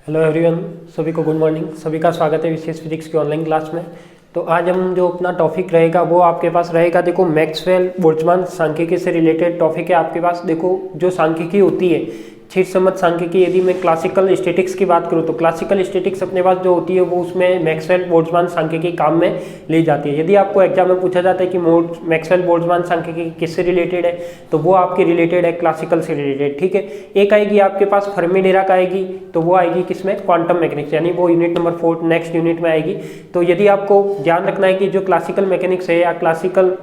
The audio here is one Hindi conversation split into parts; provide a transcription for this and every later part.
हेलो एवरीवन, सभी को गुड मॉर्निंग। सभी का स्वागत है विशेष फिजिक्स की ऑनलाइन क्लास में। तो आज हम जो अपना टॉपिक रहेगा वो आपके पास रहेगा, देखो मैक्सवेल बोल्ट्जमान सांख्यिकी से रिलेटेड टॉपिक है आपके पास। देखो जो सांख्यिकी होती है छिट समझ सांख्यिकी, यदि मैं क्लासिकल स्टैटिक्स की बात करूँ तो क्लासिकल स्टैटिक्स अपने पास जो होती है वो उसमें मैक्सवेल बोल्ट्जमान सांख्यिकी काम में ली जाती है। यदि आपको एग्जाम में पूछा जाता है कि मैक्सवेल बोल्ट्जमान सांख्यिकी किससे रिलेटेड है, तो वो आपकी रिलेटेड है क्लासिकल से रिलेटेड। ठीक है, एक आएगी आपके पास फर्मी डिराक आएगी, तो वो आएगी किसमें, क्वांटम मैकेनिक्स, यानी वो यूनिट नंबर 4 नेक्स्ट यूनिट में आएगी। तो यदि आपको ध्यान रखना है कि जो क्लासिकल मैकेनिक्स है या क्लासिकल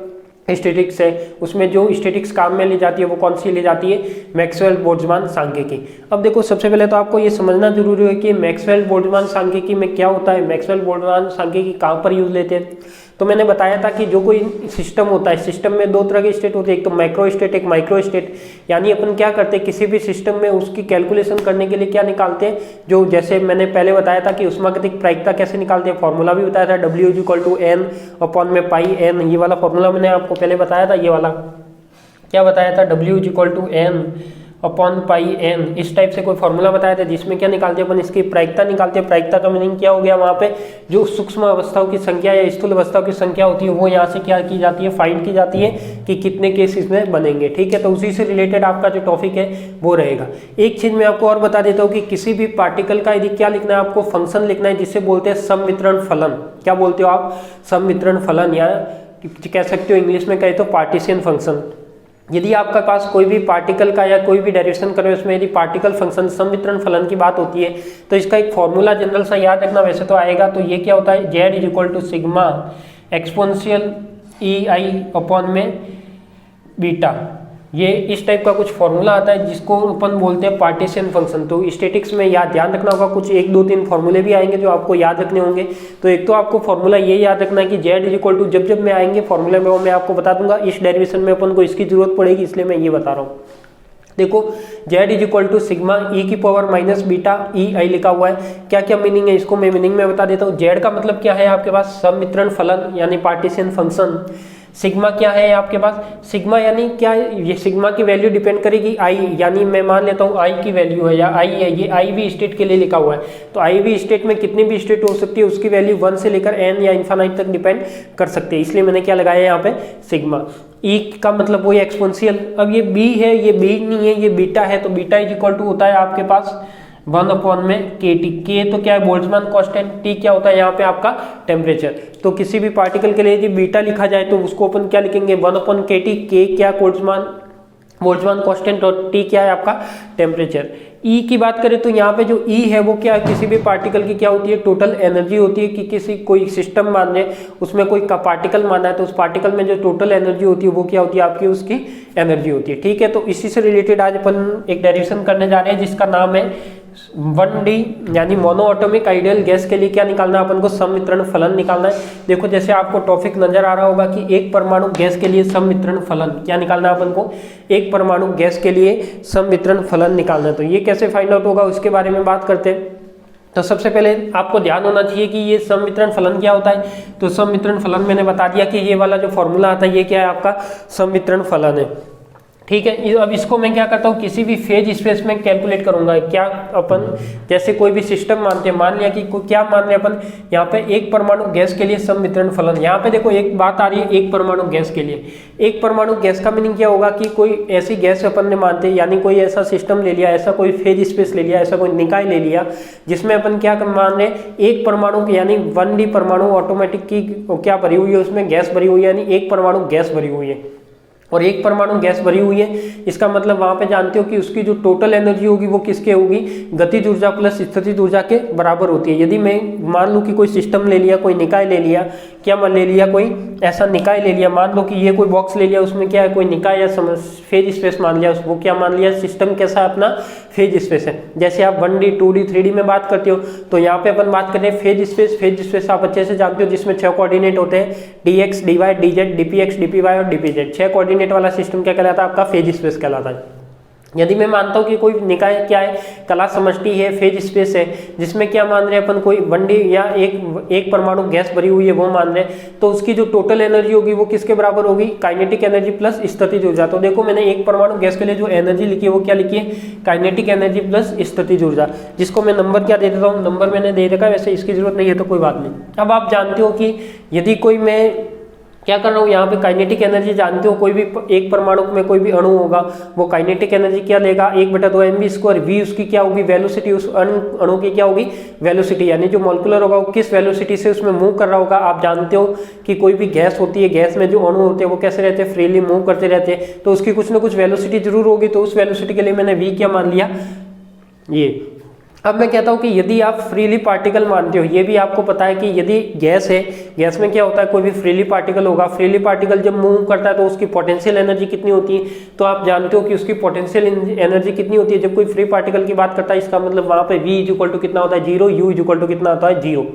स्टैटिक्स है उसमें जो स्टैटिक्स काम में ली जाती है वो कौन सी ली जाती है, मैक्सवेल बोल्ट्जमान सांख्यिकी। अब देखो सबसे पहले तो आपको ये समझना जरूरी है कि मैक्सवेल बोल्ट्जमान सांख्यिकी में क्या होता है, मैक्सवेल बोल्ट्जमान सांख्यिकी कहाँ पर यूज लेते हैं। तो मैंने बताया था कि जो कोई सिस्टम होता है, सिस्टम में दो तरह के स्टेट होते हैं, एक तो मैक्रो स्टेट, एक माइक्रो स्टेट। यानी अपन क्या करते हैं, किसी भी सिस्टम में उसकी कैलकुलेशन करने के लिए क्या निकालते हैं, जो जैसे मैंने पहले बताया था कि ऊष्मागतिक प्रायिकता कैसे निकालते हैं, फॉर्मूला भी बताया था W=N/n। ये वाला फॉर्मूला मैंने आपको पहले बताया था। ये वाला क्या बताया था, W=N/n, इस टाइप से कोई फॉर्मूला बताया था जिसमें क्या निकालते हैं अपन, इसकी प्रायिकता निकालते हैं। प्रायिकता का मीनिंग क्या हो गया, वहाँ पे जो सूक्ष्म अवस्थाओं की संख्या या स्थूल अवस्थाओं की संख्या होती है वो यहाँ से क्या की जाती है, फाइंड की जाती है कि कितने केस इसमें बनेंगे। ठीक है, तो उसी से रिलेटेड आपका जो टॉपिक है वो रहेगा। एक चीज मैं आपको और बता देता हूँ कि किसी भी पार्टिकल का यदि क्या लिखना है, आपको फंक्शन लिखना है जिसे बोलते हैं समवितरण फलन। क्या बोलते हो आप, समवितरण फलन, या कह सकते हो इंग्लिश में कहे तो पार्टीशियन फंक्शन। यदि आपका पास कोई भी पार्टिकल का या कोई भी डेरिवेशन करें उसमें यदि पार्टिकल फंक्शन समवितरण फलन की बात होती है तो इसका एक फॉर्मूला जनरल सा याद रखना वैसे तो आएगा। तो ये क्या होता है, Z=सिग्मा एक्सपोनेंशियल EI/बीटा। ये इस टाइप का कुछ फॉर्मूला आता है जिसको अपन बोलते हैं पार्टीशियन फंक्शन। तो स्टैटिक्स में याद ध्यान रखना होगा, कुछ 1 2 3 फॉर्मूले भी आएंगे जो आपको याद रखने होंगे। तो एक तो आपको फॉर्मूला ये याद रखना है कि Z= जब मैं आएंगे फॉर्मूले में वो मैं आपको बता दूंगा। इस डेरिवेशन में अपन को इसकी जरूरत पड़ेगी, इसलिए मैं ये बता रहा हूँ। देखो Z=सिग्मा e⁻⁻β EI लिखा हुआ है। क्या क्या मीनिंग है इसको मैं मीनिंग में बता देता हूँ। Z का मतलब क्या है आपके पास, समवितरण फलन यानी पार्टीशियन फंक्शन। सिग्मा क्या है आपके पास, सिग्मा यानी क्या, ये सिग्मा की वैल्यू डिपेंड करेगी I, यानी मैं मान लेता हूँ I की वैल्यू है या I है, ये IV स्टेट के लिए लिखा हुआ है। तो IV स्टेट में कितनी भी स्टेट हो सकती है उसकी वैल्यू 1 से लेकर n या इन्फानाइट तक डिपेंड कर सकती है, इसलिए मैंने क्या लगाया यहाँ पे सिग्मा। E का मतलब वही एक्सपोनेंशियल। अब ये B है, ये B नहीं है, ये बीटा है। तो बीटा होता है आपके पास 1/KT। K तो क्या है, बोल्ट्जमान कांस्टेंट। T क्या होता है यहाँ पे आपका टेम्परेचर। तो किसी भी पार्टिकल के लिए यदि बीटा लिखा जाए तो उसको अपन क्या लिखेंगे, 1/KT। K क्या, बोल्ट्जमान कांस्टेंट, और T क्या है आपका टेम्परेचर। E की बात करें तो यहाँ पे जो E है वो क्या है, किसी भी पार्टिकल की क्या होती है, टोटल एनर्जी होती है। कि किसी कोई सिस्टम मान ले उसमें कोई का पार्टिकल माना है तो उस पार्टिकल में जो टोटल एनर्जी होती है वो क्या होती है आपकी, उसकी एनर्जी होती है। ठीक है, तो इसी से रिलेटेड आज अपन एक डेरिवेशन करने जा रहे हैं जिसका नाम है 1D यानी मोनोएटॉमिक आइडियल गैस के लिए क्या निकालना है अपन को, समवितरण फलन निकालना है। देखो जैसे आपको टॉपिक नजर आ रहा होगा कि एक परमाणु गैस के लिए समवितरण फलन क्या निकालना है अपन को, एक परमाणु गैस के लिए समवितरण फलन निकालना है। तो ये कैसे फाइंड आउट होगा उसके बारे में बात करते हैं। तो सबसे पहले आपको ध्यान होना चाहिए कि ये समवितरण फलन क्या होता है। तो समवितरण फलन मैंने बता दिया कि ये वाला जो फॉर्मूला आता है ये क्या है आपका, समवितरण फलन है। ठीक है, अब इसको मैं क्या करता हूँ, किसी भी फेज स्पेस में कैलकुलेट करूंगा। क्या अपन जैसे कोई भी सिस्टम मानते हैं, मान लिया कि क्या मान रहे अपन यहाँ पे एक परमाणु गैस के लिए समवितरण फलन। यहाँ पे देखो एक बात आ रही है, एक परमाणु गैस के लिए। एक परमाणु गैस का मीनिंग क्या होगा कि कोई ऐसी गैस अपन ने मानते हैं, यानी कोई ऐसा सिस्टम ले लिया, ऐसा कोई फेज स्पेस ले लिया, ऐसा कोई निकाय ले लिया जिसमें अपन क्या मान रहे हैं, एक परमाणु यानी 1D परमाणु ऑटोमेटिक की क्या भरी हुई है, उसमें गैस भरी हुई है, यानी एक परमाणु गैस भरी हुई है और एक परमाणु गैस भरी हुई है। इसका मतलब वहां पे जानते हो कि उसकी जो टोटल एनर्जी होगी वो किसके होगी, गतिज ऊर्जा प्लस स्थितिज ऊर्जा के बराबर होती है। यदि मैं मान लूं कि कोई सिस्टम ले लिया, कोई निकाय ले लिया, क्या मान ले लिया, कोई ऐसा निकाय ले लिया, मान लो कि ये कोई बॉक्स ले लिया, उसमें क्या है कोई निकाय या फेज स्पेस मान लिया, उसको क्या मान लिया, सिस्टम कैसा है अपना फेज स्पेस है। जैसे आप 1D 2D 3D में बात करते हो तो यहाँ पे अपन बात करते हैं फेज स्पेस। फेज स्पेस आप अच्छे से जानते हो जिसमें 6 कोऑर्डिनेट होते हैं, dx dy dz dpx dpy और dpz। 6 कोऑर्डिनेट वाला सिस्टम क्या कहलाता है आपका, फेज स्पेस कहलाता है। यदि मैं मानता हूं कि कोई निकाय क्या है, कला समष्टि है, फेज स्पेस है, जिसमें क्या मान रहे हैं अपन, कोई 1D या एक परमाणु गैस भरी हुई है वो मान रहे हैं, तो उसकी जो टोटल एनर्जी होगी वो किसके बराबर होगी, काइनेटिक एनर्जी प्लस स्थितिज ऊर्जा। तो देखो मैंने एक परमाणु गैस के लिए जो एनर्जी लिखी है वो क्या लिखी है, काइनेटिक एनर्जी प्लस स्थितिज ऊर्जा, जिसको मैं नंबर क्या दे देता हूँ, नंबर मैंने दे रखा है, वैसे इसकी जरूरत नहीं है तो कोई बात नहीं। अब आप जानते हो कि यदि कोई, मैं क्या कर रहा हूँ यहाँ पे, काइनेटिक एनर्जी जानते हो, कोई भी एक परमाणु में कोई भी अणु होगा वो काइनेटिक एनर्जी क्या लेगा, 1/2mv², v उसकी क्या होगी, वेलोसिटी, उस अणु की क्या होगी, वेलोसिटी, यानी जो मॉलिक्यूलर होगा वो किस वेलोसिटी से उसमें मूव कर रहा होगा। आप जानते हो कि कोई भी गैस होती है, गैस में जो अणु होते हैं वो कैसे रहते हैं, फ्रीली मूव करते रहते हैं, तो उसकी कुछ ना कुछ वेलोसिटी जरूर होगी, तो उस वेलोसिटी के लिए मैंने v क्या मान लिया, ये। अब मैं कहता हूं कि यदि आप फ्रीली पार्टिकल मानते हो, ये भी आपको पता है कि यदि गैस है, गैस में क्या होता है, कोई भी फ्रीली पार्टिकल होगा, फ्रीली पार्टिकल जब मूव करता है तो उसकी पोटेंशियल एनर्जी कितनी होती है, तो आप जानते हो कि उसकी पोटेंशियल एनर्जी कितनी होती है जब कोई फ्री पार्टिकल की बात करता है, इसका मतलब वहां पे v इक्वल टू कितना होता है, 0, u इक्वल टू कितना होता है, 0।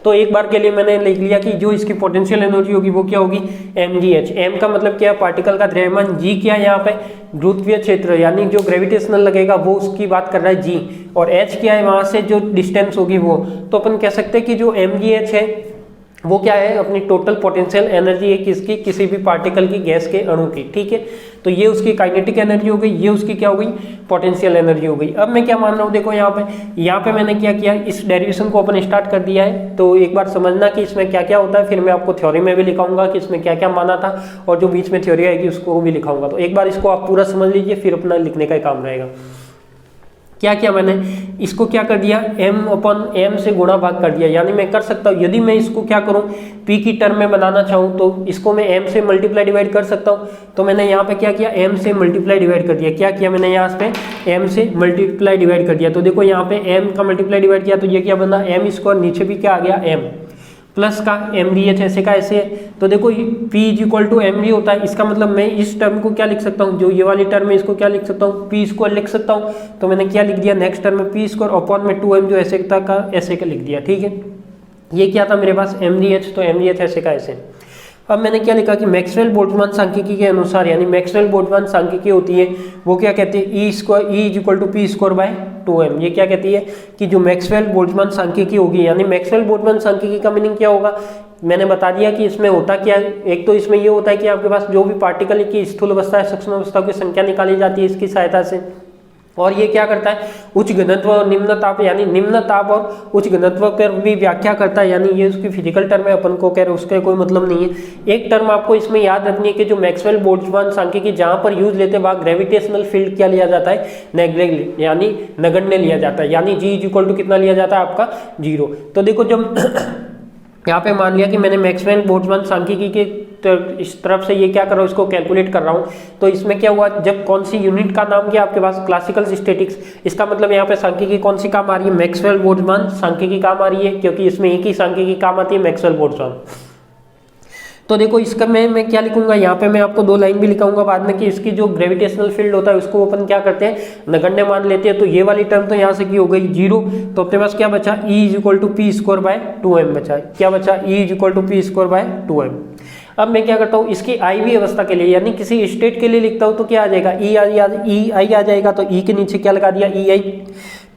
तो एक बार के लिए मैंने लिख लिया कि जो इसकी पोटेंशियल एनर्जी होगी वो क्या होगी, mgh। m का मतलब क्या है, पार्टिकल का द्रव्यमान, g क्या है यहाँ पे, गुरुत्वीय क्षेत्र, यानी जो ग्रेविटेशनल लगेगा वो उसकी बात कर रहा है g, और h क्या है, वहां से जो डिस्टेंस होगी वो। तो अपन कह सकते हैं कि जो mgh है वो क्या है, अपनी टोटल पोटेंशियल एनर्जी है किसकी, किसी भी पार्टिकल की, गैस के अणु की, ठीक है। तो ये उसकी काइनेटिक एनर्जी हो गई, ये उसकी क्या हो गई, पोटेंशियल एनर्जी हो गई। अब मैं क्या मान रहा हूँ, देखो यहाँ पे मैंने क्या किया, इस डेरिवेशन को अपन स्टार्ट कर दिया है, तो एक बार समझना कि इसमें क्या क्या होता है, फिर मैं आपको थ्योरी में भी लिखाऊंगा कि इसमें क्या क्या माना था, और जो बीच में थ्योरी आएगी उसको भी लिखाऊंगा। तो एक बार इसको आप पूरा समझ लीजिए, फिर अपना लिखने का काम रहेगा। क्या किया मैंने, इसको क्या कर दिया, m/m से गुणा भाग कर दिया, यानी मैं कर सकता हूँ, यदि मैं इसको क्या करूँ, p की टर्म में बनाना चाहूँ तो इसको मैं m से मल्टीप्लाई डिवाइड कर सकता हूँ। तो मैंने यहाँ पे क्या किया, m से मल्टीप्लाई डिवाइड कर दिया। क्या किया मैंने, यहाँ पे m से मल्टीप्लाई डिवाइड कर दिया। तो देखो यहाँ पे m का मल्टीप्लाई डिवाइड किया तो ये क्या बना, m², नीचे भी क्या आ गया, m प्लस का mdh, ऐसे का ऐसे। तो देखो p इक्वल टू md होता है, इसका मतलब मैं इस टर्म को क्या लिख सकता हूँ, जो ये वाली टर्म है इसको क्या लिख सकता हूँ, p² लिख सकता हूँ। तो मैंने क्या लिख दिया, नेक्स्ट टर्म में p² अपॉन में 2m, जो ऐसे तक का ऐसे का लिख दिया, ठीक है। ये क्या था मेरे पास, mdh, तो mdh ऐसे का ऐसे। अब मैंने क्या लिखा कि मैक्सवेल बोल्ट्जमान सांख्यिकी के अनुसार, यानी मैक्सवेल बोल्ट्जमान सांख्यिकी होती है वो क्या कहती है, E इक्वल टू p²/2m। ये क्या कहती है कि जो मैक्सवेल बोल्ट्जमान सांख्यिकी होगी, यानी मैक्सवेल बोल्ट्जमान सांख्यिकी का मीनिंग क्या होगा, मैंने बता दिया कि इसमें होता क्या है। एक तो इसमें ये होता है कि आपके पास जो भी पार्टिकल की स्थूल अवस्था है, सूक्ष्म अवस्था की संख्या निकाली जाती है इसकी सहायता से। और ये क्या करता है, उच्च घनत्व और निम्न ताप, यानी निम्न ताप और उच्च घनत्व पर भी व्याख्या करता है, यानी ये उसकी फिजिकल टर्म है, अपन को कह रहे उसका कोई मतलब नहीं है। एक टर्म आपको इसमें याद रखनी है कि जो मैक्सवेल बोल्ट्जमान सांख्यिकी जहां पर यूज लेते हैं वहां ग्रेविटेशनल फील्ड क्या लिया जाता है, नेग्लेक्ट, यानी नगण्य लिया जाता है, यानी g इक्वल टू कितना लिया जाता है आपका, 0। तो देखो जब यहाँ पे मान लिया कि मैंने मैक्सवेल बोल्ट्जमान सांख्यिकी के इस तरफ से ये क्या कर रहा हूँ, इसको कैलकुलेट कर रहा हूँ। तो इसमें क्या हुआ, जब कौन सी यूनिट का नाम क्या आपके पास, क्लासिकल स्टैटिक्स, इसका मतलब यहाँ पे सांख्यिकी कौन सी काम आ रही है, मैक्सवेल बोल्ट्जमान सांख्यिकी काम आ रही है, क्योंकि इसमें एक ही सांख्यिकी काम आती है, मैक्सवेल बोल्ट्जमान। तो देखो इसका मैं क्या लिखूंगा, यहाँ पे मैं आपको 2 लाइन भी लिखाऊंगा बाद में कि इसकी जो ग्रेविटेशनल फील्ड होता है उसको अपन क्या करते हैं, नगण्य मान लेते हैं। तो ये वाली टर्म तो यहाँ से की हो गई 0, तो अपने पास क्या बचा, E इक्वल टू p²/2m बचा। क्या बचा, E इक्वल टू p²/2m। अब मैं क्या करता हूँ, इसकी IV अवस्था के लिए, यानी किसी स्टेट के लिए लिखता हूँ तो क्या आ जाएगा, EI आ जाएगा। तो E के नीचे क्या लगा दिया, EI,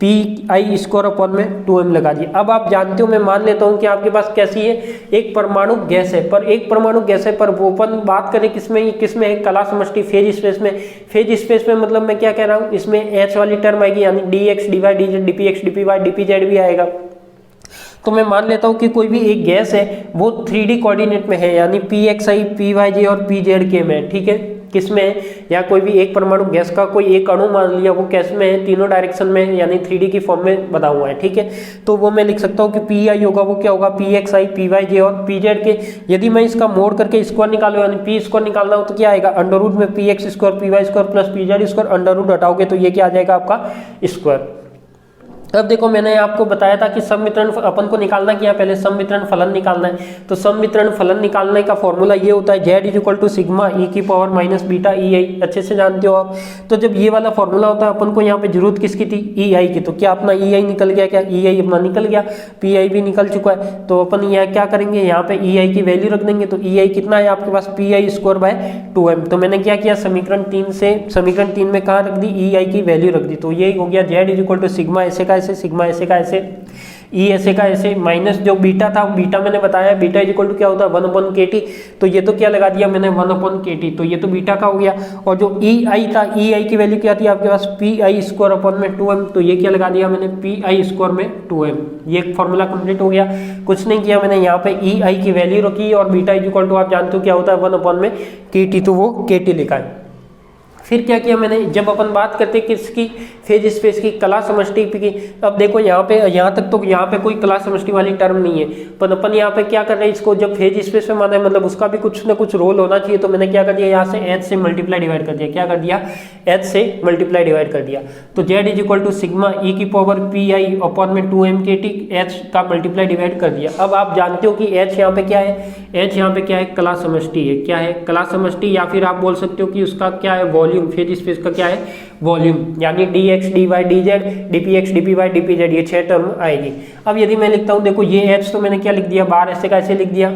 pi² अपॉन में 2m लगा दिया। अब आप जानते हो, मैं मान लेता हूं कि आपके पास कैसी है, एक परमाणु गैस है, पर एक परमाणु गैस है, पर वो अपन बात करें किसमें है, कला समष्टि फेज स्पेस में। फेज स्पेस में मतलब मैं क्या कह रहा हूं, इसमें h वाली टर्म आएगी, यानी dx dy dz dpx dpy dpz भी आएगा। तो मैं मान लेता हूं कि कोई भी एक गैस है वो 3D कोऑर्डिनेट में है, यानी pxi pyj और pzk में, ठीक है। किसमें है, या कोई भी एक परमाणु गैस का कोई एक अणु मान लिया, वो कैस में है, तीनों डायरेक्शन में, यानी 3D की फॉर्म में बना हुआ है, ठीक है। तो वो मैं लिख सकता हूँ कि pi होगा, वो क्या होगा, pxi pyj और pz के। यदि मैं इसका मोड करके स्क्वायर निकालूं, यानी p² निकालना हो तो क्या आएगा, अंडर में px² py² plus pz² under root हटाओगे तो ये क्या आ जाएगा आपका स्क्वायर। अब देखो मैंने आपको बताया था कि सम्मिश्रण अपन को निकालना क्या, पहले सम्मिश्रण फलन निकालना है। तो सम्मिश्रण फलन निकालने का फॉर्मूला ये होता है z is equal to sigma e की power minus beta e i, अच्छे से जानते हो आप। तो जब ये वाला फॉर्मूला होता है अपन को यहाँ पे जरूरत किसकी थी, ई आई की। तो क्या अपना ई आई निकल गया, क्या ई आई अपना निकल गया, पी आई भी निकल चुका है। तो अपन यह क्या करेंगे, यहाँ पे ई आई की वैल्यू रख देंगे। तो ई आई कितना है आपके पास, P I square by 2m। तो मैंने क्या किया, समीकरण 3 में कहाँ रख दी, ई आई की वैल्यू रख दी। तो ये हो गया z is equal to sigma ऐसे का ऐसे, सिग्मा ऐसे का ऐसे, ई ऐसे का ऐसे, माइनस जो बीटा था, बीटा मैंने बताया बीटा इज इक्वल टू क्या होता है 1/kt। तो ये तो क्या लगा दिया मैंने 1/kt, तो ये तो बीटा का हो गया। और जो ई आई था, ई आई की वैल्यू क्या थी आपके पास, पी आई स्क्वायर अपॉन में 2m। तो ये क्या लगा दिया मैंने, पी आई स्क्वायर में 2m। ये फॉर्मूला कंप्लीट हो गया। कुछ नहीं किया मैंने, यहाँ पे ई आई की वैल्यू रखी और बीटा इज इक्वल टू आप जानते हो क्या होता है 1/kt, तो वो kt लिखा है। फिर क्या किया मैंने, जब अपन बात करते हैं किसकी, फेज स्पेस की, कला समष्टि की। अब देखो यहाँ पे, यहाँ तक तो यहाँ पे कोई कला समष्टि वाली टर्म नहीं है, पर अपन यहाँ पे क्या कर रहे हैं, इसको जब फेज स्पेस में माना है मतलब उसका भी कुछ ना कुछ रोल होना चाहिए। तो मैंने क्या कर दिया, यहाँ से h से मल्टीप्लाई डिवाइड कर दिया। क्या कर दिया, h से मल्टीप्लाई डिवाइड कर दिया। तो z is equal to sigma e की पावर पी आई अपॉन में 2m/kt, h का मल्टीप्लाई डिवाइड कर दिया। अब आप जानते हो कि h यहाँ पे क्या है, h यहाँ पे क्या है, कला समष्टि है। क्या है, कला समष्टि, या फिर आप बोल सकते हो कि उसका क्या है, वॉल्यूम, फेज स्पेस का क्या है, वॉल्यूम। यानी dx dy dz dpx dpy dpz, ये 6 टर्म आएगी। अब यदि मैं लिखता हूं, देखो ये h तो मैंने क्या लिख दिया, बार ऐसे का ऐसे लिख दिया,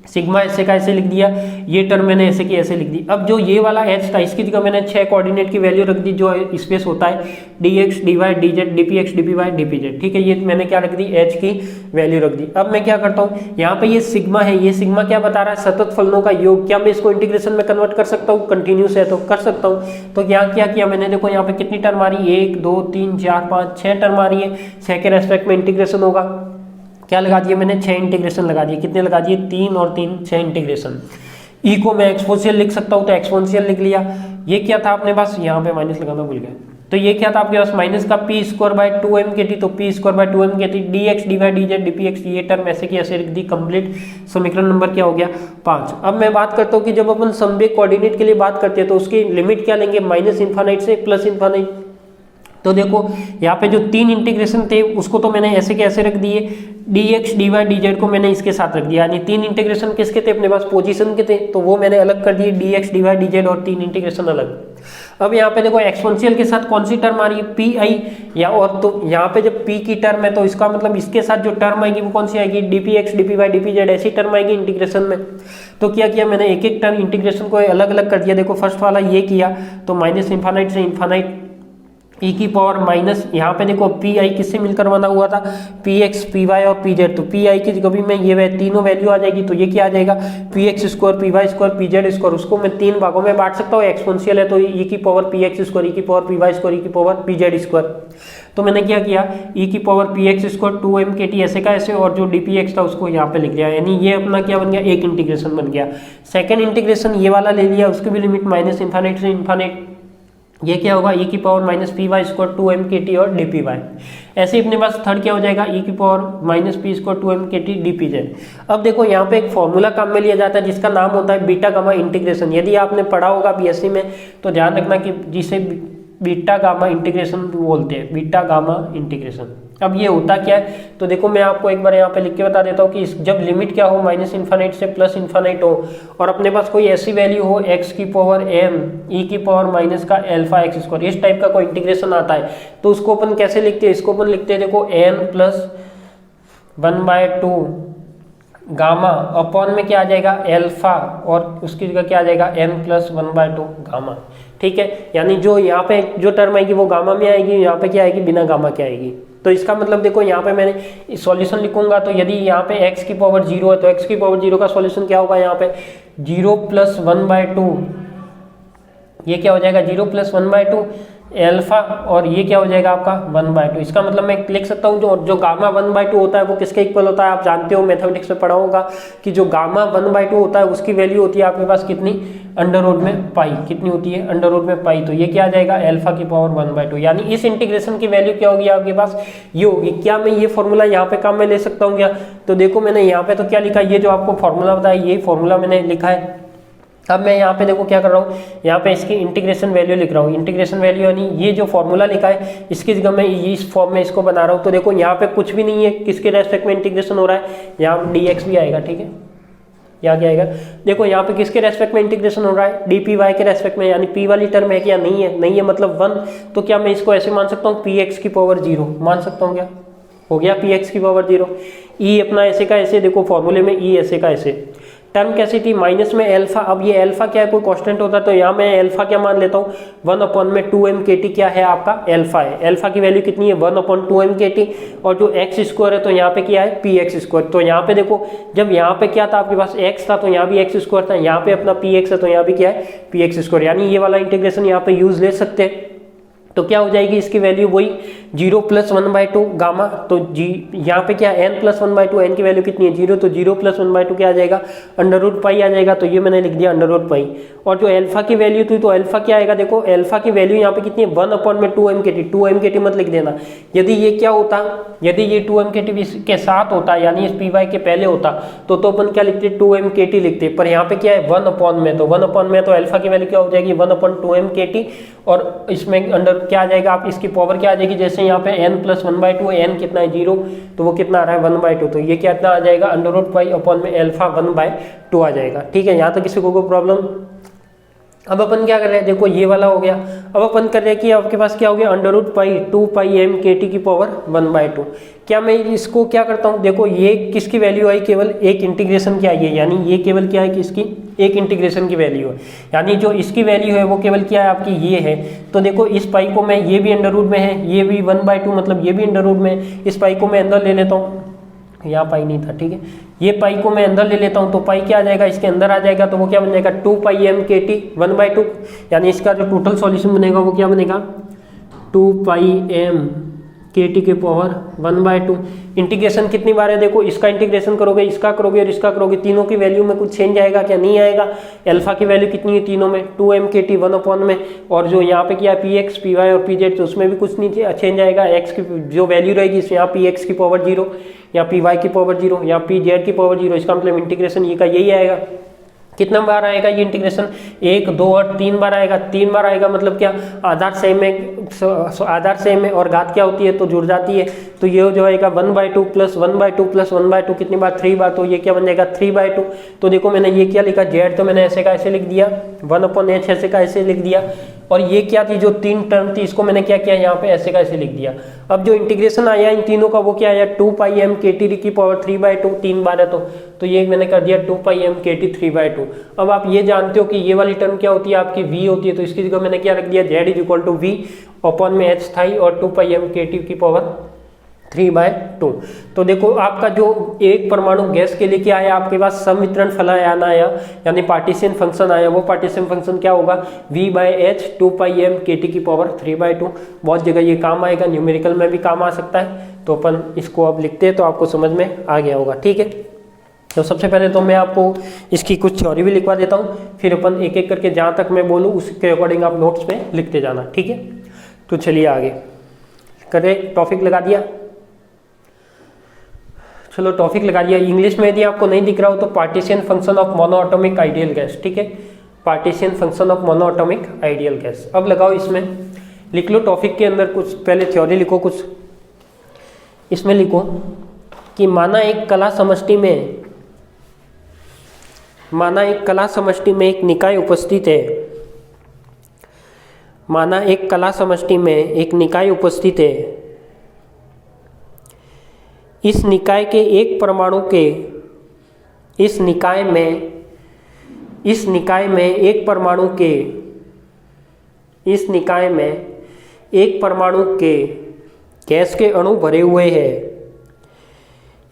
सिग्मा ऐसे का ऐसे लिख दिया, ये टर्म मैंने ऐसे की ऐसे लिख दी। अब जो ये वाला h था, इसकी जगह मैंने 6 कोऑर्डिनेट की वैल्यू रख दी, जो स्पेस होता है dx dy dz dpx dpy dpz। ठीक है, ये मैंने क्या रख दी, h की वैल्यू रख दी। अब मैं क्या करता हूँ, यहाँ पे ये सिग्मा है, ये सिग्मा क्या बता रहा है, सतत फलनों का योग। क्या मैं इसको इंटीग्रेशन में कन्वर्ट कर सकता हूँ, कंटिन्यूस है तो कर सकता हूँ। तो यहाँ क्या किया मैंने, देखो यहाँ पे कितनी टर्म आ रही है, 1 2 3 4 5 6 टर्म आ रही है। 6 के रेस्पेक्ट में इंटीग्रेशन होगा, क्या लगा दिया मैंने, 6 इंटीग्रेशन लगा दिए। कितने लगा दिए, 3 और 3 6 इंटीग्रेशन। ई को मैं एक्सपोनेंशियल लिख सकता हूँ, तो एक्सपोनेंशियल लिख लिया। ये क्या था अपने पास, यहाँ पे माइनस लगाना भूल गया। तो ये क्या था आपके पास, माइनस का पी स्क्वायर बाय 2m/kt। तो P square by 2m/kt dx dy dz dpx, ये टर्म ऐसे की ऐसे लिख दी। कंप्लीट समीकरण नंबर क्या हो गया, 5। अब मैं बात करता हूँ कि जब अपन समवेग कोऑर्डिनेट के लिए बात करते हैं तो उसकी लिमिट क्या लेंगे, माइनस इन्फानाइट से प्लस इन्फानाइट। तो देखो यहाँ पे जो 3 इंटीग्रेशन थे उसको तो मैंने ऐसे के ऐसे रख दिए, dx dy dz को मैंने इसके साथ रख दिया। यानी 3 इंटीग्रेशन किसके थे अपने पास, पोजीशन के थे, तो वो मैंने अलग कर दिए, dx dy dz और 3 इंटीग्रेशन अलग। अब यहाँ पे देखो एक्सपोनेंशियल के साथ कौन सी टर्म आ रही है, पी आई, या और तो यहाँ पे जब p की टर्म है तो इसका मतलब इसके साथ जो टर्म आएगी वो कौन सी आएगी, dpx dpy dpz, ऐसी टर्म आएगी इंटीग्रेशन में। तो क्या किया मैंने, एक एक टर्म इंटीग्रेशन को अलग अलग कर दिया। देखो फर्स्ट वाला ये किया, तो माइनस इन्फानाइट से इन्फानाइट ई की पावर माइनस, यहाँ पे देखो पी आई किससे मिलकर बना हुआ था, पी एक्स पी वाई और पी जेड। तो पी आई की जगह भी मैं ये तीनों वैल्यू आ जाएगी। तो ये क्या आ जाएगा, p x square p y square p z square. उसको मैं 3 भागों में बांट सकता हूँ, एक्सपोनेंशियल है तो ई की पावर पी एक्स स्क्वायर, ई की पावर पी वाई स्क्वायर, ई की पावर पी जेड स्क्वायर। तो मैंने क्या किया, ई की power P x square 2m/kt ऐसे का ऐसे, और जो डी पी एक्स था उसको यहाँ पे लिख दिया। यानी ये अपना क्या बन गया, एक इंटीग्रेशन बन गया। सेकेंड इंटीग्रेशन ये वाला ले लिया, उसकी भी लिमिट माइनस इन्फानाइट से इन्फानाइट। ये क्या होगा, ई की power minus p y square 2m/kt और डी पी वाई। ऐसे ही अपने पास थर्ड क्या हो जाएगा, ई की power minus P square 2m/kt D P Z. अब देखो यहाँ पे एक फॉर्मूला काम में लिया जाता है जिसका नाम होता है बीटा गामा इंटीग्रेशन। यदि आपने पढ़ा होगा बीएससी में तो ध्यान रखना कि जिसे बीटा गामा इंटीग्रेशन बोलते हैं, बीटा गामा इंटीग्रेशन। अब ये होता क्या है, तो देखो मैं आपको एक बार यहाँ पे लिख के बता देता हूँ कि जब लिमिट क्या हो, माइनस इन्फानाइट से प्लस इन्फानाइट हो, और अपने पास कोई ऐसी वैल्यू हो x की पावर m e की पावर माइनस का अल्फा एक्स स्क्वायर, इस टाइप का कोई इंटीग्रेशन आता है, तो उसको अपन कैसे लिखते हैं, इसको अपन लिखते हैं देखो n प्लस 1/2 गामा अपॉन में क्या आ जाएगा अल्फा, और उसकी जगह क्या आ जाएगा n प्लस 1/2 गामा। ठीक है, यानी जो यहाँ पे जो टर्म आएगी वो गामा में आएगी, यहाँ पे क्या आएगी, बिना गामा के आएगी। तो इसका मतलब देखो यहाँ पे मैंने सॉल्यूशन लिखूंगा, तो यदि यहाँ पे x की पावर 0 है तो x की पावर 0 का सॉल्यूशन क्या होगा, यहाँ पे 0 प्लस 1/2, ये क्या हो जाएगा 0 प्लस 1/2 अल्फा, और ये क्या हो जाएगा आपका 1/2। इसका मतलब मैं लिख सकता हूँ जो गामा 1/2 होता है वो किसके इक्वल होता है, आप जानते हो मैथमेटिक्स में पढ़ा होगा कि जो गामा 1/2 होता है उसकी वैल्यू होती है आपके पास कितनी, अंडर रूट में पाई। कितनी होती है, अंडर रूट में पाई। तो ये क्या आ जाएगा अल्फा की पावर 1/2। यानी इस इंटीग्रेशन की वैल्यू क्या होगी आपके पास, ये होगी। क्या मैं ये फॉर्मूला यहाँ पे काम में ले सकता हूँ क्या, तो देखो मैंने यहाँ पे तो क्या लिखा, ये जो आपको फॉर्मूला बताया यही फॉर्मूला मैंने लिखा है, अब मैं यहाँ पे देखो क्या कर रहा हूँ, यहाँ पे इसकी इंटीग्रेशन वैल्यू लिख रहा हूँ। इंटीग्रेशन वैल्यू यानी ये जो फॉर्मूला लिखा है इसकी जगह मैं इस फॉर्म में इसको बना रहा हूँ। तो देखो यहाँ पे कुछ भी नहीं है, किसके रेस्पेक्ट में इंटीग्रेशन हो रहा है, यहाँ dx भी आएगा, ठीक है, यहाँ क्या आएगा, देखो यहाँ पे किसके रेस्पेक्ट में इंटीग्रेशन हो रहा है, dpy के रेस्पेक्ट में, यानी p वाली टर्म है क्या, नहीं है, नहीं है मतलब 1। तो क्या मैं इसको ऐसे मान सकता हूँ px की पावर 0 मान सकता हूँ, क्या हो गया px की पावर 0। e अपना ऐसे का ऐसे, देखो फॉर्मूले में e ऐसे का ऐसे, टर्म कैसी थी माइनस में एल्फा। अब ये एल्फा क्या है, कोई कांस्टेंट होता है तो यहाँ मैं एल्फा क्या मान लेता हूँ 1/2m/kt क्या है आपका एल्फा है। एल्फा की वैल्यू कितनी है 1/2m/kt, और जो एक्स स्क्वायर है तो यहाँ पे क्या है px स्क्वायर। तो यहाँ पे देखो जब यहाँ पे क्या था आपके पास x था तो यहाँ भी एक्स स्क्वायर था, यहाँ पे अपना px है तो यहाँ भी क्या है px स्क्वायर, यानी ये वाला इंटीग्रेशन यहाँ पे यूज ले सकते हैं। तो क्या हो जाएगी इसकी वैल्यू वही 0 + 1/2 गामा। तो जी यहाँ पे क्या n + 1/2, n की वैल्यू कितनी है 0, तो 0 + 1/2 क्या आ जाएगा √π आ जाएगा। तो ये मैंने लिख दिया √π। और जो अल्फा की वैल्यू थी तो अल्फा क्या आएगा, देखो अल्फा की वैल्यू यहाँ पे कितनी है 1/2m/kt। 2m/kt मत लिख देना, यदि ये क्या होता, यदि ये 2m/kt के साथ होता यानी इस py के पहले होता तो अपन क्या लिखते 2m/kt लिखते, पर यहाँ पे क्या है 1/में, तो 1/में तो अल्फा की वैल्यू क्या हो जाएगी 1/2m/kt। और इसमें अंडर क्या आ जाएगा, आप इसकी पावर क्या आ जाएगी, जैसे यहाँ पे n + 1/2, n कितना है 0, तो वो कितना आ रहा है 1/2, तो ये कितना आ जाएगा √π में अल्फा 1/2 आ जाएगा। ठीक है, यहाँ तक किसी को कोई प्रॉब्लम। अब अपन क्या कर रहे हैं, देखो ये वाला हो गया। अब अपन कर रहे हैं कि आपके पास क्या हो गया √π/2πm/kt की पावर 1/2। क्या मैं इसको क्या करता हूँ, देखो ये किसकी वैल्यू आई, केवल एक इंटीग्रेशन की आई है, यानी ये केवल क्या है किसकी एक इंटीग्रेशन की वैल्यू है, यानी जो इसकी वैल्यू है वो केवल क्या है आपकी ये है। तो देखो इस पाई को मैं, ये भी अंडर रूट में है, ये भी 1/2 मतलब ये भी अंडर रूट में, इस पाई को मैं अंदर ले लेता हूँ, यहाँ पाई नहीं था, ठीक है, ये पाई को मैं अंदर ले लेता हूँ, तो पाई क्या आ जाएगा इसके अंदर आ जाएगा, तो वो क्या बन जाएगा 2πm/kt 1/2, यानी इसका जो टोटल सॉल्यूशन बनेगा वो क्या बनेगा 2πm/kt की पावर 1/2। इंटीग्रेशन कितनी बार है, देखो इसका इंटीग्रेशन करोगे, इसका करोगे और इसका करोगे, तीनों की वैल्यू में कुछ चेंज आएगा क्या, नहीं आएगा। अल्फा की वैल्यू कितनी है तीनों में 2m/kt 1/, में, और जो यहाँ पे क्या px py और pz तो उसमें भी कुछ नहीं चेंज आएगा। x की जो वैल्यू रहेगी यहाँ px की पावर 0 या py की पावर 0 या pz की पावर 0, इसका मतलब इंटीग्रेशन ये का यही आएगा। कितना बार आएगा ये इंटीग्रेशन 1 2 और 3 बार आएगा। 3 बार आएगा मतलब क्या, आधार सेम है और घात क्या होती है तो जुड़ जाती है, तो ये जो आएगा 1/2 + 1/2 + 1/2 कितनी बार 3 बार, तो ये क्या बन जाएगा 3/2। तो देखो मैंने ये क्या लिखा z, तो मैंने ऐसे का ऐसे लिख दिया 1/h ऐसे का ऐसे लिख दिया, और ये क्या थी जो 3 टर्म थी इसको मैंने क्या किया यहाँ पे ऐसे का ऐसे लिख दिया। अब जो इंटीग्रेशन आया इन तीनों का वो क्या आया 2πm/kt की पावर 3/2, 3 बार है तो ये मैंने कर दिया 2πm/kt 3/2। अब आप ये जानते हो कि ये वाली टर्म क्या होती है आपकी v होती है, तो इसकी जगह मैंने क्या रख दिया z = v/h था और 2πm/kt की पावर 3/2। तो देखो आपका जो एक परमाणु गैस के लिए क्या आया आपके पास संवितरण फलायान आया, यानी पार्टीशन फंक्शन आया। वो पार्टीशन फंक्शन क्या होगा v/h 2πm/kt की पावर 3/2। बहुत जगह ये काम आएगा, न्यूमेरिकल में भी काम आ सकता है, तो अपन इसको अब लिखते हैं तो आपको समझ में आ गया होगा। ठीक है, तो सबसे पहले तो मैं आपको इसकी कुछ थ्योरी भी लिखवा देता हूँ, फिर अपन एक एक करके जहाँ तक मैं बोलूँ उसके अकॉर्डिंग आप नोट्स में लिखते जाना। ठीक है, तो चलिए आगे करें, टॉपिक लगा दिया, चलो टॉपिक लगा दिया। इंग्लिश में यदि आपको नहीं दिख रहा हो तो partition function of monoatomic ideal gas. ठीक है, partition function of monoatomic ideal gas. अब लगाओ इसमें, लिख लो टॉपिक के अंदर कुछ पहले थ्योरी लिखो, कुछ इसमें लिखो कि माना एक कला समष्टि में एक निकाय उपस्थित है। माना एक कला समष्टि में एक निकाय उपस्थित है। इस निकाय के एक परमाणु के इस निकाय में एक परमाणु के गैस के अणु भरे हुए हैं।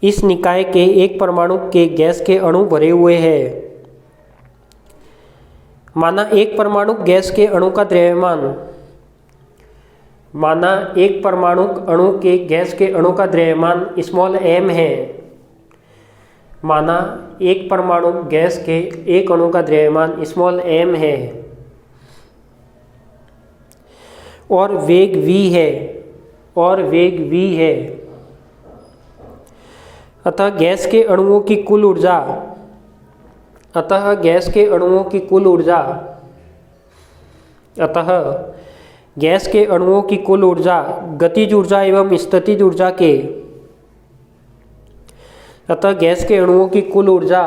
इस निकाय के एक परमाणु के गैस के अणु भरे हुए हैं। माना एक परमाणु गैस के अणु का द्रव्यमान, माना एक परमाणु अणु के गैस के अणु का द्रव्यमान स्मॉल m है। माना एक परमाणु गैस के एक अणु का द्रव्यमान स्मॉल m है और वेग v है, अतः गैस के अणुओं की कुल ऊर्जा अतः गैस के अणुओं की कुल ऊर्जा गैस के अणुओं की कुल ऊर्जा गतिज ऊर्जा एवं स्थितिज ऊर्जा के गैस के अणुओं की कुल ऊर्जा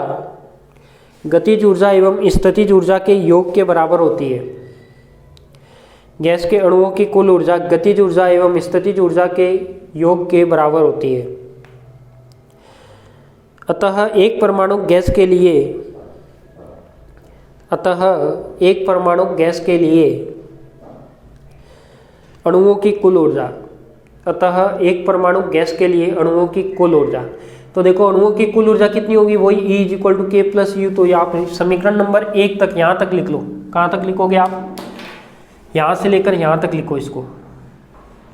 गतिज ऊर्जा एवं स्थितिज ऊर्जा के योग के बराबर होती है। गैस के अणुओं की कुल ऊर्जा गतिज ऊर्जा एवं स्थितिज ऊर्जा के योग के बराबर होती है। अतः एक परमाणु गैस के लिए अणुओं की कुल ऊर्जा तो देखो अणुओं की कुल ऊर्जा कितनी होगी, वही E = K + U। तो आप समीकरण नंबर 1 तक यहाँ तक लिख लो। कहाँ तक लिखोगे आप? यहाँ से लेकर यहाँ तक लिखो इसको,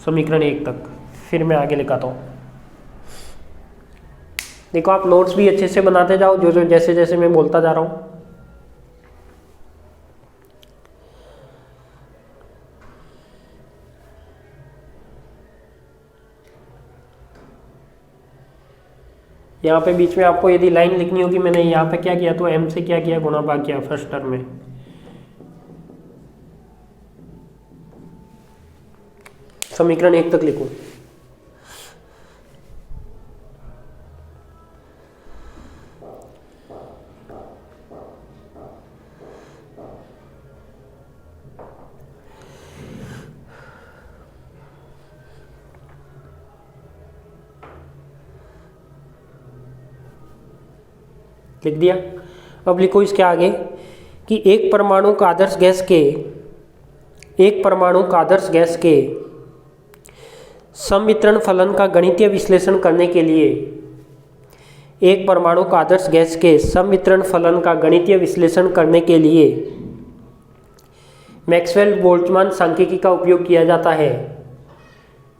समीकरण 1 तक, फिर मैं आगे लिखाता हूँ। देखो आप नोट्स भी अच्छे से बनाते जाओ जो जैसे जैसे मैं बोलता जा रहा हूँ। यहाँ पे बीच में आपको यदि लाइन लिखनी होगी, मैंने यहाँ पे क्या किया तो m से क्या किया, गुणा भाग किया फर्स्ट टर्म में। समीकरण 1 तक लिखो। लिख दिया। अब लिखो इसके आगे कि एक परमाणु का आदर्श गैस के सम्मिश्रण फलन का गणितीय विश्लेषण करने के लिए मैक्सवेल बोल्ट्जमान सांख्यिकी का उपयोग किया जाता है।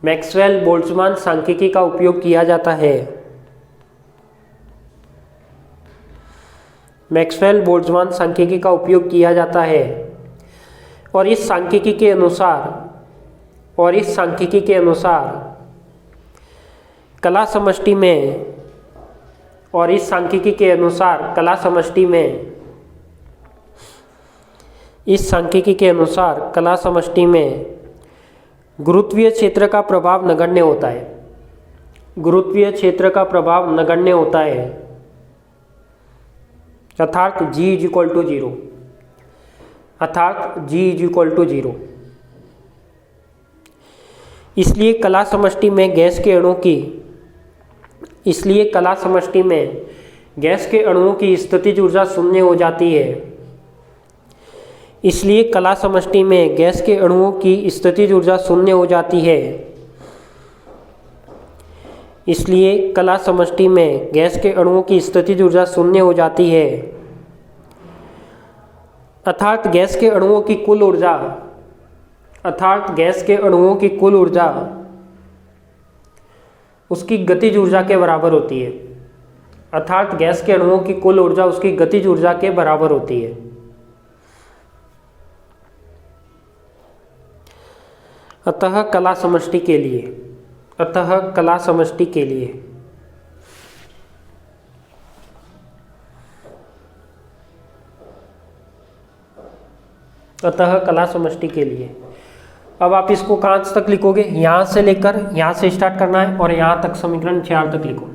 मैक्सवेल बोल्ट्जमान सांख्यिकी का उपयोग किया जाता है। मैक्सवेल बोल्ट्जमान सांख्यिकी का उपयोग किया जाता है और इस सांख्यिकी के अनुसार कला समष्टि में गुरुत्वीय क्षेत्र का प्रभाव नगण्य होता है। अर्थात G = 0। इसलिए कला समष्टि में गैस के अणुओं की स्थितिज ऊर्जा शून्य हो जाती है। इसलिए कला समष्टि में गैस के अणुओं की स्थितिज ऊर्जा शून्य हो जाती है। अर्थात गैस के अणुओं की कुल ऊर्जा उसकी गतिज ऊर्जा के बराबर होती है। अतः कला समष्टि के लिए अब आप इसको कहाँ तक लिखोगे, यहाँ से लेकर यहाँ से स्टार्ट करना है और यहाँ तक समीकरण 4 तक लिखो।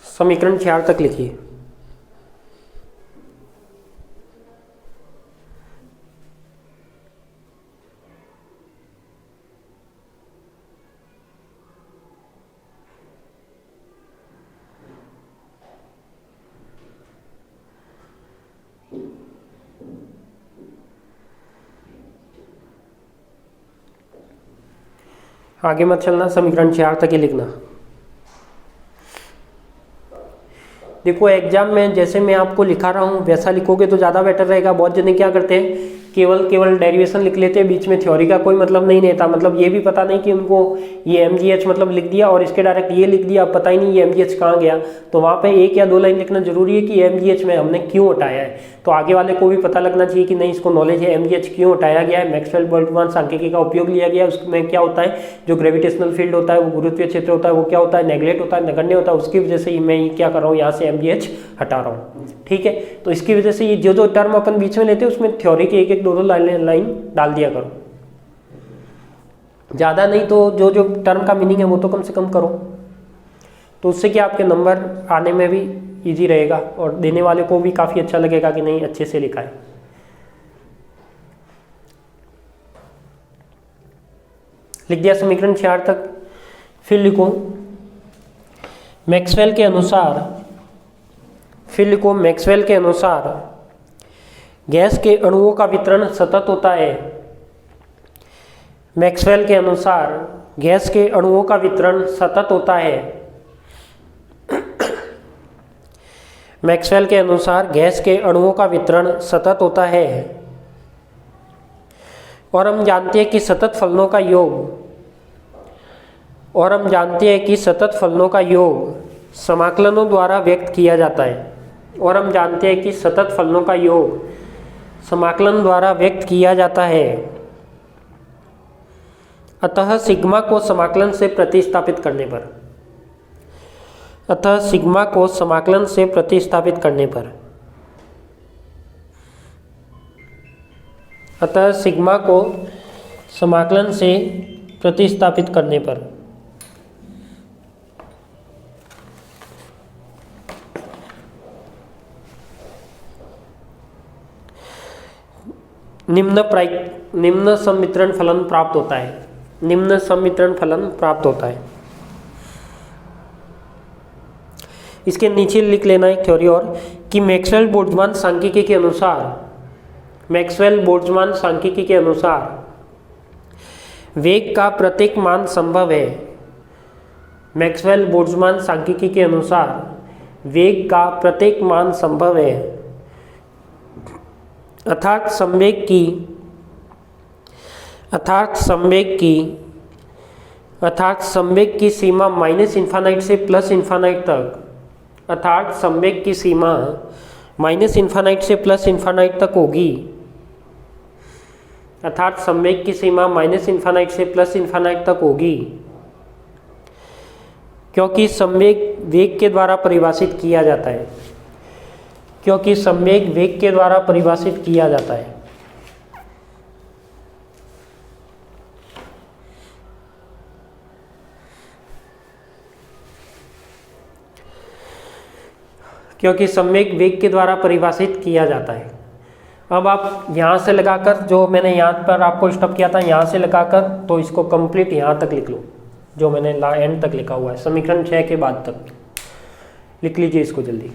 समीकरण 4 तक लिखिए। आगे मत चलना, समीकरण 4 तक ही लिखना। देखो एग्जाम में जैसे मैं आपको लिखा रहा हूँ वैसा लिखोगे तो ज़्यादा बेटर रहेगा। बहुत जने क्या करते हैं केवल डेरिवेशन लिख लेते हैं, बीच में थ्योरी का कोई मतलब नहीं रहता। मतलब ये भी पता नहीं कि उनको ये MGH मतलब लिख दिया और इसके डायरेक्ट ये लिख दिया, अब पता ही नहीं ये MGH कहाँ गया। तो वहाँ पे 1 या 2 लाइन लिखना जरूरी है कि MGH में हमने क्यों हटाया है। तो आगे वाले को भी पता लगना चाहिए कि नहीं, इसको नॉलेज है MGH क्यों हटाया गया है, मैक्सवेल बोल्ट्जमान सांख्यिकी का उपयोग लिया गया है, उसमें क्या होता है, जो ग्रेविटेशनल फील्ड होता है, वो गुरुत्वीय क्षेत्र होता है, वो क्या होता है, नेग्लेक्ट होता है, नगण्य होता है, उसकी वजह से मैं ये क्या कर रहा हूँ, यहाँ से MGH हटा रहा हूँ। ठीक है, तो इसकी वजह से ये जो टर्म अपन बीच में लेते हैं उसमें थ्योरी के 1-1, 2-2 लाइन डाल दिया करो, ज़्यादा नहीं तो जो टर्म का मीनिंग है वो तो कम से कम करो। तो उससे क्या आपके नंबर आने में भी इजी रहेगा और देने वाले को भी काफ़ी अच्छा लगेगा कि नहीं अच्छे से लिखा है। लिख दिया समीकरण 4 तक। फिर लिखो मैक्सवेल के अनुसार गैस के अणुओं का वितरण सतत होता है। मैक्सवेल के अनुसार गैस के अणुओं का वितरण सतत होता है। मैक्सवेल के अनुसार गैस के अणुओं का वितरण सतत होता है और हम जानते हैं कि सतत फलनों का योग समाकलनों द्वारा व्यक्त किया जाता है। और हम जानते हैं कि सतत फलनों का योग समाकलन द्वारा व्यक्त किया जाता है। अतः सिग्मा को समाकलन से प्रतिस्थापित करने पर निम्न सम्मिश्रण फलन प्राप्त होता है। इसके नीचे लिख लेना एक थ्योरी और कि मैक्सवेल बोल्ट्जमान सांख्यिकी के अनुसार वेग का प्रत्येक मान संभव है। मैक्सवेल बोल्ट्जमान सांख्यिकी के अनुसार वेग का प्रत्येक मान संभव है, अर्थात संवेग की सीमा माइनस इन्फानाइट से प्लस इन्फानाइट तक होगी। क्योंकि संवेग वेग के द्वारा परिभाषित किया जाता है। क्योंकि संवेग वेग के द्वारा परिभाषित किया जाता है। अब आप यहाँ से लगाकर, जो मैंने यहाँ पर आपको स्टॉप किया था, यहाँ से लगाकर तो इसको कंप्लीट यहाँ तक लिख लो, जो मैंने एंड तक लिखा हुआ है, समीकरण 6 के बाद तक लिख लीजिए इसको जल्दी।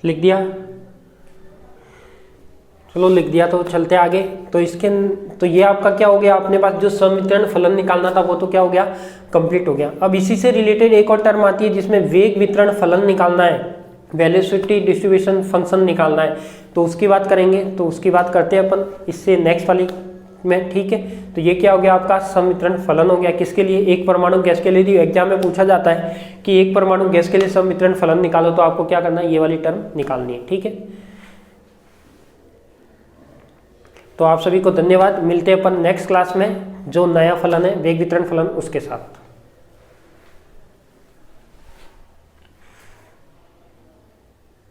लिख दिया, चलो लिख दिया, तो चलते आगे। तो ये आपका क्या हो गया, अपने पास जो समितरण फलन निकालना था वो तो क्या हो गया, कंप्लीट हो गया। अब इसी से रिलेटेड एक और टर्म आती है जिसमें वेग वितरण फलन निकालना है, वेलोसिटी डिस्ट्रीब्यूशन फंक्शन निकालना है, तो उसकी बात करेंगे। तो उसकी बात करते हैं अपन इससे नेक्स्ट वाली में, ठीक है। तो ये क्या हो गया, आपका समितरण फलन हो गया। किसके लिए, एक परमाणु गैस के लिए। एग्जाम में पूछा जाता है कि एक परमाणु गैस के लिए समितरण फलन निकालो, तो आपको क्या करना है, ये वाली टर्म निकालनी है, ठीक है। तो आप सभी को धन्यवाद, मिलते हैं अपन नेक्स्ट क्लास में जो नया फलन है वेग वितरण फलन उसके साथ।